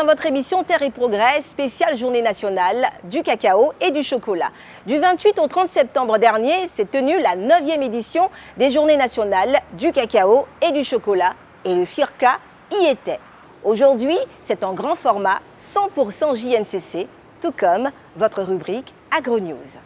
dans votre émission Terre et Progrès, spéciale journée nationale du cacao et du chocolat. Du 28 au 30 septembre dernier, s'est tenue la 9e édition des journées nationales du cacao et du chocolat. Et le FIRCA y était. Aujourd'hui, c'est en grand format 100% JNCC, tout comme votre rubrique AgroNews.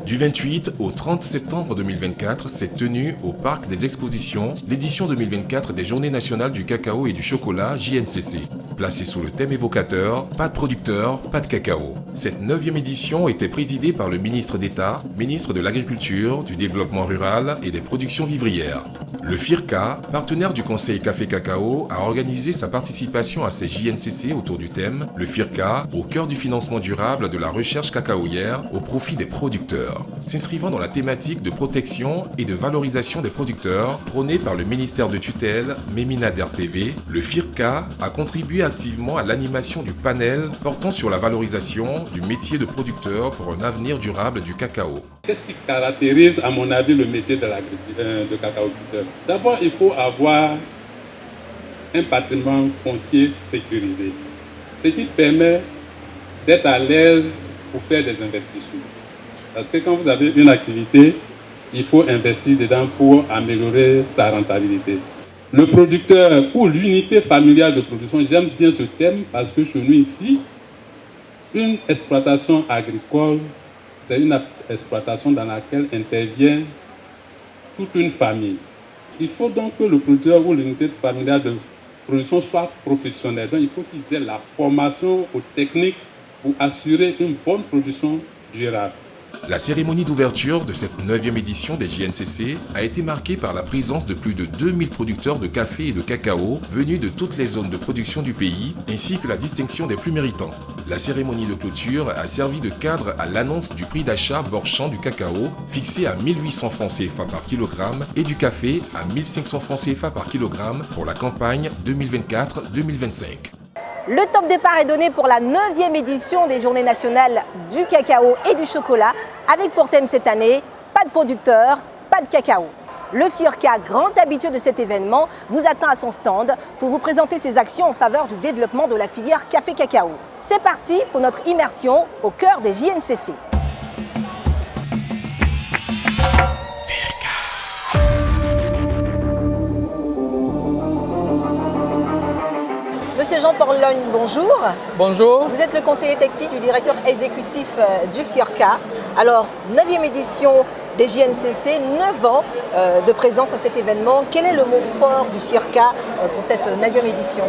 Du 28 au 30 septembre 2024 s'est tenue au Parc des Expositions l'édition 2024 des Journées nationales du cacao et du chocolat JNCC. Placée sous le thème évocateur « Pas de producteur, pas de cacao ». Cette 9e édition était présidée par le ministre d'État, ministre de l'Agriculture, du Développement rural et des Productions vivrières. Le FIRCA, partenaire du Conseil Café Cacao, a organisé sa participation à ces JNCC autour du thème « Le FIRCA, au cœur du financement durable de la recherche cacaoyère au profit des producteurs ». S'inscrivant dans la thématique de protection et de valorisation des producteurs prônée par le ministère de tutelle Mémina d'RPV, le FIRCA a contribué activement à l'animation du panel portant sur la valorisation du métier de producteur pour un avenir durable du cacao. Qu'est-ce qui caractérise, à mon avis, le métier de cacaoculteur? D'abord, il faut avoir un patrimoine foncier sécurisé, ce qui permet d'être à l'aise pour faire des investissements. Parce que quand vous avez une activité, il faut investir dedans pour améliorer sa rentabilité. Le producteur ou l'unité familiale de production, j'aime bien ce thème parce que chez nous ici, une exploitation agricole, c'est une exploitation dans laquelle intervient toute une famille. Il faut donc que le producteur ou l'unité familiale de production soit professionnel. Donc il faut qu'ils aient la formation aux techniques pour assurer une bonne production durable. La cérémonie d'ouverture de cette 9e édition des JNCC a été marquée par la présence de plus de 2000 producteurs de café et de cacao venus de toutes les zones de production du pays, ainsi que la distinction des plus méritants. La cérémonie de clôture a servi de cadre à l'annonce du prix d'achat Borchamp du cacao, fixé à 1800 francs CFA par kilogramme, et du café à 1500 francs CFA par kilogramme pour la campagne 2024-2025. Le top départ est donné pour la 9e édition des Journées nationales du cacao et du chocolat, avec pour thème cette année, pas de producteur, pas de cacao. Le FIRCA, grand habitué de cet événement, vous attend à son stand pour vous présenter ses actions en faveur du développement de la filière café-cacao. C'est parti pour notre immersion au cœur des JNCC. Monsieur Jean Porlogne, bonjour. Bonjour. Vous êtes le conseiller technique du directeur exécutif du FIRCA. Alors, 9e édition des JNCC, 9 ans de présence à cet événement. Quel est le mot fort du FIRCA pour cette 9e édition?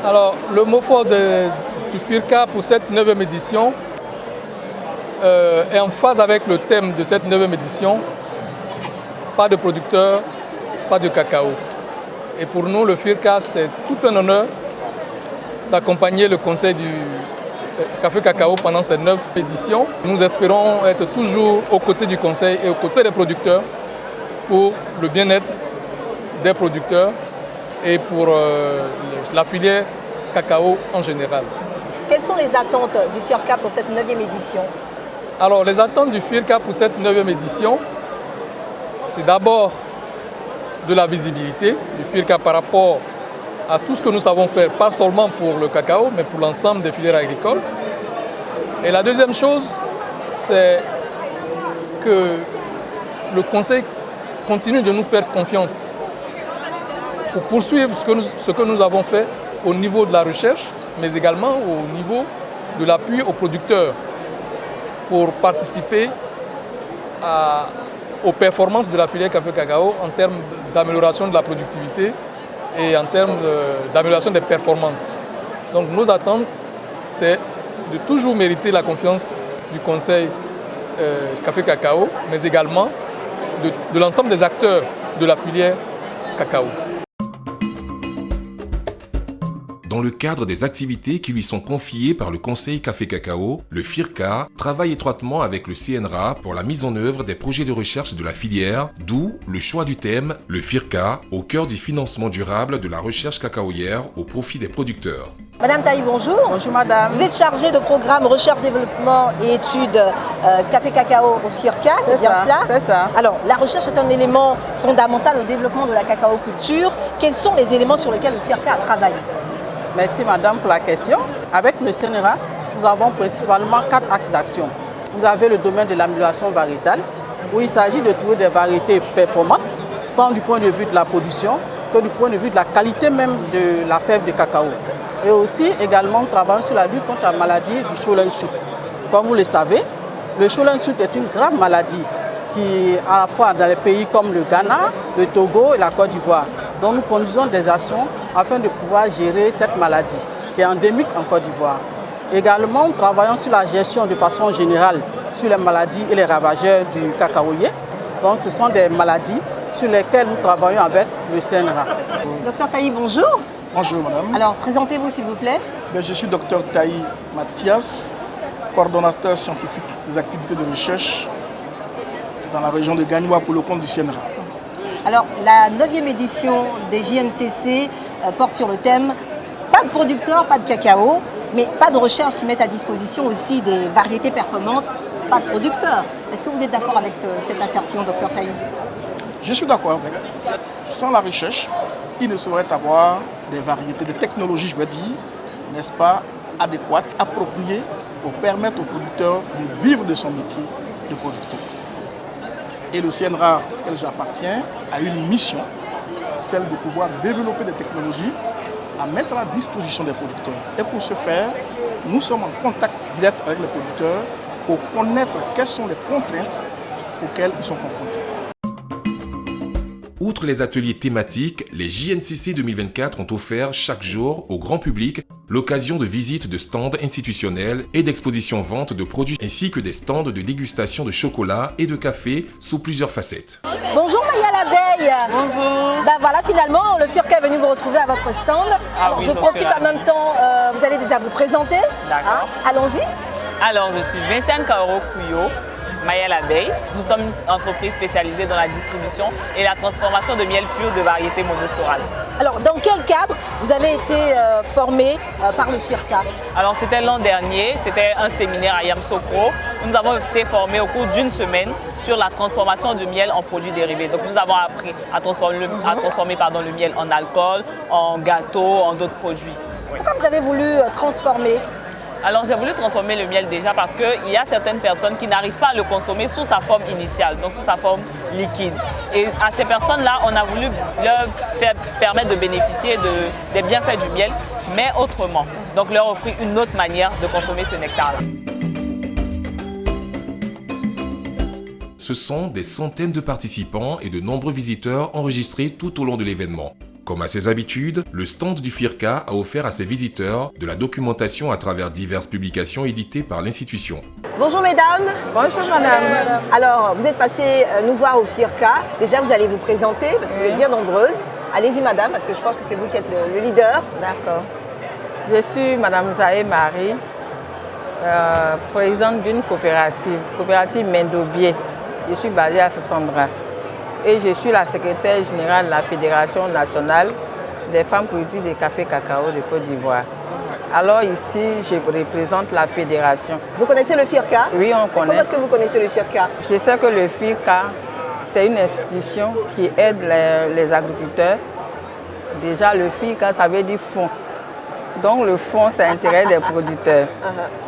Alors, le mot fort du FIRCA pour cette 9e édition est en phase avec le thème de cette 9e édition. Pas de producteurs, pas de cacao. Et pour nous, le FIRCA, c'est tout un honneur d'accompagner le conseil du Café Cacao pendant cette 9e édition. Nous espérons être toujours aux côtés du conseil et aux côtés des producteurs pour le bien-être des producteurs et pour la filière cacao en général. Quelles sont les attentes du FIRCA pour cette 9e édition? Alors, les attentes du FIRCA pour cette 9e édition, c'est d'abord de la visibilité du FIRCA par rapport à tout ce que nous savons faire, pas seulement pour le cacao, mais pour l'ensemble des filières agricoles. Et la deuxième chose, c'est que le Conseil continue de nous faire confiance pour poursuivre ce que nous avons fait au niveau de la recherche, mais également au niveau de l'appui aux producteurs pour participer aux performances de la filière café-cacao en termes d'amélioration de la productivité et en termes d'amélioration des performances. Donc nos attentes, c'est de toujours mériter la confiance du Conseil Café-Cacao, mais également de l'ensemble des acteurs de la filière cacao. Dans le cadre des activités qui lui sont confiées par le Conseil Café Cacao, le FIRCA travaille étroitement avec le CNRA pour la mise en œuvre des projets de recherche de la filière, d'où le choix du thème « Le FIRCA, au cœur du financement durable de la recherche cacaoyère au profit des producteurs ». Madame Taï, bonjour. Bonjour madame. Vous êtes chargée de programme recherche, développement et études café cacao au FIRCA, c'est bien cela? C'est ça. Alors, la recherche est un élément fondamental au développement de la cacao culture. Quels sont les éléments sur lesquels le FIRCA a travaillé? Merci madame pour la question. Avec le CNRA, nous avons principalement 4 axes d'action. Vous avez le domaine de l'amélioration variétale, où il s'agit de trouver des variétés performantes, tant du point de vue de la production que du point de vue de la qualité même de la fève de cacao. Et aussi également nous travaillons sur la lutte contre la maladie du Sholen-Sud. Comme vous le savez, le Sholen-Sud est une grave maladie qui à la fois dans les pays comme le Ghana, le Togo et la Côte d'Ivoire. Donc nous conduisons des actions afin de pouvoir gérer cette maladie qui est endémique en Côte d'Ivoire. Également, nous travaillons sur la gestion de façon générale sur les maladies et les ravageurs du cacaoyer. Donc ce sont des maladies sur lesquelles nous travaillons avec le CNRA. Docteur Taï, bonjour. Bonjour madame. Alors, présentez-vous s'il vous plaît. Je suis docteur Taï Mathias, coordonnateur scientifique des activités de recherche dans la région de Gagnoua pour le compte du CNRA. Alors, la 9e édition des JNCC porte sur le thème « Pas de producteurs, pas de cacao », mais pas de recherche qui mettent à disposition aussi des variétés performantes, pas de producteurs. Est-ce que vous êtes d'accord avec cette assertion, docteur Taï? Je suis d'accord avec. Sans la recherche, il ne saurait avoir des variétés, des technologies, je veux dire, n'est-ce pas, adéquates, appropriées pour permettre au producteur de vivre de son métier de producteur. Et le CNRA, auquel j'appartiens, a une mission, celle de pouvoir développer des technologies à mettre à la disposition des producteurs. Et pour ce faire, nous sommes en contact direct avec les producteurs pour connaître quelles sont les contraintes auxquelles ils sont confrontés. Outre les ateliers thématiques, les JNCC 2024 ont offert chaque jour au grand public l'occasion de visites de stands institutionnels et d'expositions-ventes de produits ainsi que des stands de dégustation de chocolat et de café sous plusieurs facettes. Bonjour Maya l'abeille. Bonjour. Ben voilà, finalement, le FIRCA est venu vous retrouver à votre stand. Alors, oui, je profite en même temps, vous allez déjà vous présenter. D'accord. Allons-y. Alors, je suis Vincent Kaoro Kuyo, Maya l'abeille. Nous sommes une entreprise spécialisée dans la distribution et la transformation de miel pur de variétés monoflorales. Alors, dans quel cadre vous avez été formé par le FIRCA? Alors, c'était l'an dernier, c'était un séminaire à Yamoussoukro. Nous avons été formés au cours d'une semaine sur la transformation du miel en produits dérivés. Donc, nous avons appris à transformer, le miel en alcool, en gâteau, en d'autres produits. Oui. Pourquoi vous avez voulu transformer? Alors j'ai voulu transformer le miel déjà parce qu'il y a certaines personnes qui n'arrivent pas à le consommer sous sa forme initiale, donc sous sa forme liquide. Et à ces personnes-là, on a voulu leur permettre de bénéficier des bienfaits du miel, mais autrement. Donc leur offrir une autre manière de consommer ce nectar-là. Ce sont des centaines de participants et de nombreux visiteurs enregistrés tout au long de l'événement. Comme à ses habitudes, le stand du FIRCA a offert à ses visiteurs de la documentation à travers diverses publications éditées par l'institution. Bonjour mesdames. Bonjour madame. Alors, vous êtes passées nous voir au FIRCA. Déjà, vous allez vous présenter parce que vous êtes bien nombreuses. Allez-y madame, parce que je pense que c'est vous qui êtes le leader. D'accord. Je suis madame Zahé Marie, présidente d'une coopérative Mendobier. Je suis basée à Sassandra. Et je suis la secrétaire générale de la Fédération nationale des femmes productrices de café cacao de Côte d'Ivoire. Alors ici, je représente la fédération. Vous connaissez le FIRCA? Oui, on connaît. Comment est-ce que vous connaissez le FIRCA? Je sais que le FIRCA, c'est une institution qui aide les agriculteurs. Déjà, le FIRCA, ça veut dire fonds. Donc le fonds, c'est l'intérêt des producteurs.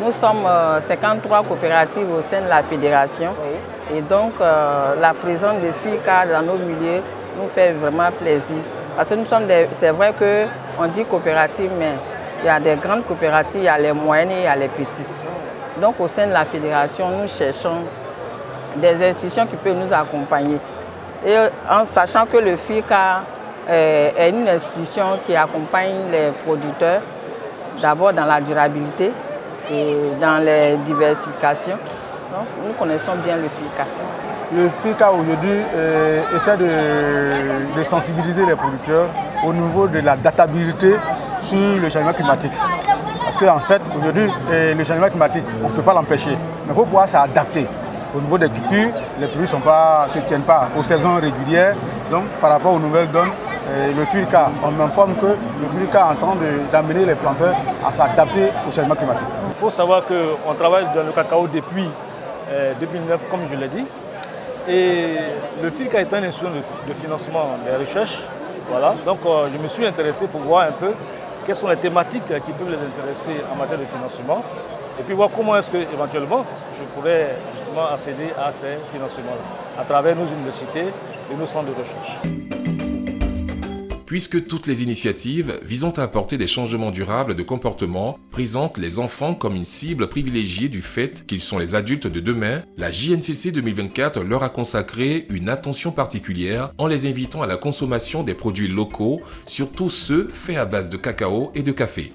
Nous sommes 53 coopératives au sein de la fédération. Oui. Et donc, la présence de FIRCA dans nos milieux nous fait vraiment plaisir. Parce que nous sommes c'est vrai qu'on dit coopérative, mais il y a des grandes coopératives, il y a les moyennes et il y a les petites. Donc, au sein de la fédération, nous cherchons des institutions qui peuvent nous accompagner. Et en sachant que le FIRCA est une institution qui accompagne les producteurs, d'abord dans la durabilité et dans les diversifications. Donc, nous connaissons bien le FIRCA. Le FIRCA aujourd'hui essaie de sensibiliser les producteurs au niveau de la databilité sur le changement climatique. Parce qu'en fait, aujourd'hui, le changement climatique, on ne peut pas l'empêcher. Mais il faut pouvoir s'adapter. Au niveau des cultures, les produits ne se tiennent pas aux saisons régulières. Donc, par rapport aux nouvelles donnes, le FIRCA, on m'informe que le FIRCA est en train d'amener les planteurs à s'adapter au changement climatique. Il faut savoir qu'on travaille dans le cacao depuis 2009, comme je l'ai dit. Et le FIRCA est un instrument de financement des recherches. Voilà. Donc je me suis intéressé pour voir un peu quelles sont les thématiques qui peuvent les intéresser en matière de financement. Et puis voir comment est-ce que éventuellement je pourrais justement accéder à ces financements-là à travers nos universités et nos centres de recherche. Puisque toutes les initiatives visant à apporter des changements durables de comportement présentent les enfants comme une cible privilégiée du fait qu'ils sont les adultes de demain, la JNCC 2024 leur a consacré une attention particulière en les invitant à la consommation des produits locaux, surtout ceux faits à base de cacao et de café.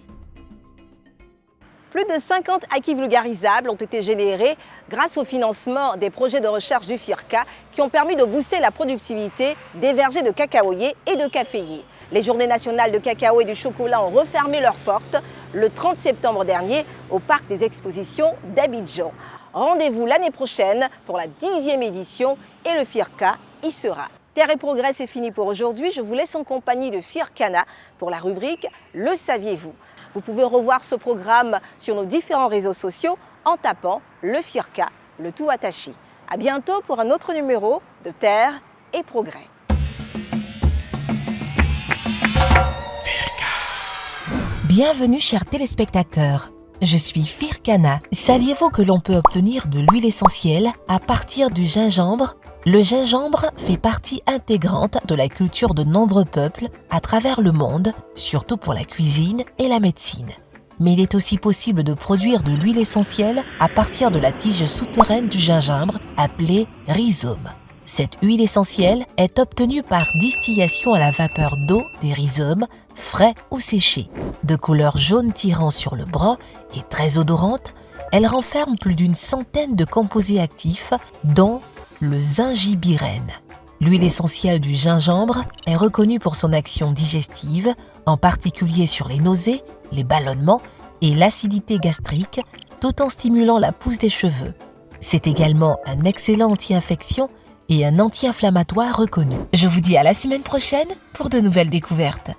Plus de 50 acquis vulgarisables ont été générés grâce au financement des projets de recherche du FIRCA qui ont permis de booster la productivité des vergers de cacaoyers et de caféiers. Les Journées nationales de cacao et du chocolat ont refermé leurs portes le 30 septembre dernier au Parc des expositions d'Abidjan. Rendez-vous l'année prochaine pour la 10e édition et le FIRCA y sera. Terre et Progrès, c'est fini pour aujourd'hui. Je vous laisse en compagnie de Firkana pour la rubrique « Le saviez-vous ». Vous pouvez revoir ce programme sur nos différents réseaux sociaux en tapant le FIRCA, le tout attaché. À bientôt pour un autre numéro de Terre et Progrès. Bienvenue chers téléspectateurs, je suis Firkana. Saviez-vous que l'on peut obtenir de l'huile essentielle à partir du gingembre ? Le gingembre fait partie intégrante de la culture de nombreux peuples à travers le monde, surtout pour la cuisine et la médecine. Mais il est aussi possible de produire de l'huile essentielle à partir de la tige souterraine du gingembre appelée rhizome. Cette huile essentielle est obtenue par distillation à la vapeur d'eau des rhizomes, frais ou séchés. De couleur jaune tirant sur le brun et très odorante, elle renferme plus d'une centaine de composés actifs, dont le zingibirène. L'huile essentielle du gingembre est reconnue pour son action digestive, en particulier sur les nausées, les ballonnements et l'acidité gastrique, tout en stimulant la pousse des cheveux. C'est également un excellent anti-infection et un anti-inflammatoire reconnu. Je vous dis à la semaine prochaine pour de nouvelles découvertes.